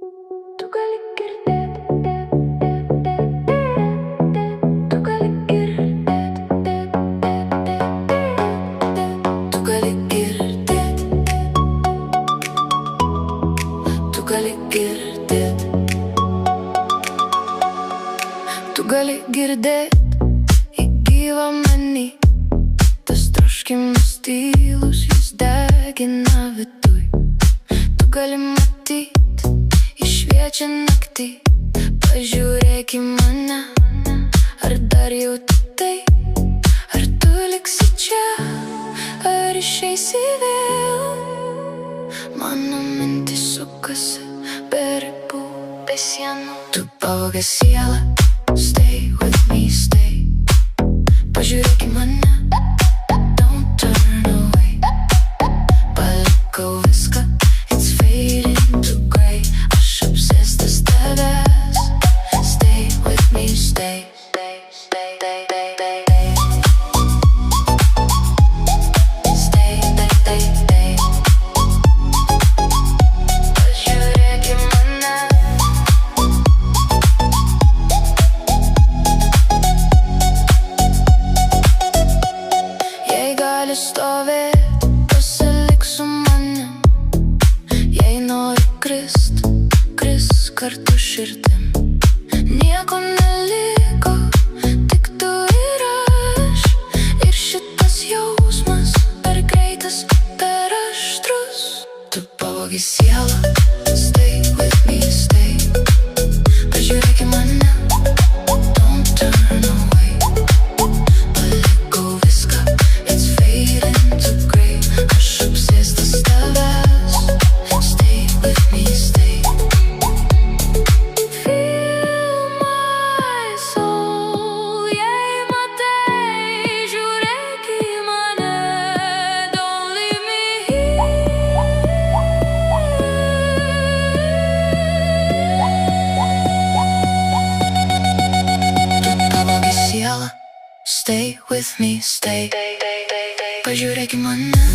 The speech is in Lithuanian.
Tu gali girdėt, tu gali girdėt, tu gali girdėt, tu gali girdėt, tu gali girdėt į gyvą manį. Tas troškimas tylus, jis degina viduj. Tu gali matyt į šviečią naktį. Pažiūrėk į mane, ar dar jauti tai? Ar tu liksi čia, ar išeisi vėl? Mano mintis sukasi be ribų, be sienų. Tu pavogė sielą, stay with me, stay. Pažiūrėk į mane, don't turn away. Palikau viską, it's fading to grey. Aš apsėstas tavęs, stay with me, stay. Stay, stay, stay, stay, stay. Stay, stay, stay, stay. Pažiūrėk į mane. Jei gali stovėt, pasilik su manim. Jei nori krist, krisk kartu širdim. Nieko neliko, tik tu ir aš. Ir šitas jausmas per greitas, per aštrus. Tu pavogi sielą, stay with me, stay. Pažiūrėk į mane, don't turn away. Palikau viską, it's fading to grey. Aš apsėstas tavęs, stay with me, stay. Feel my soul, jei matai, žiūrėk į mane, don't leave me here. Tu pavogi sielą, stay with me, stay. Pažiūrėk į mane.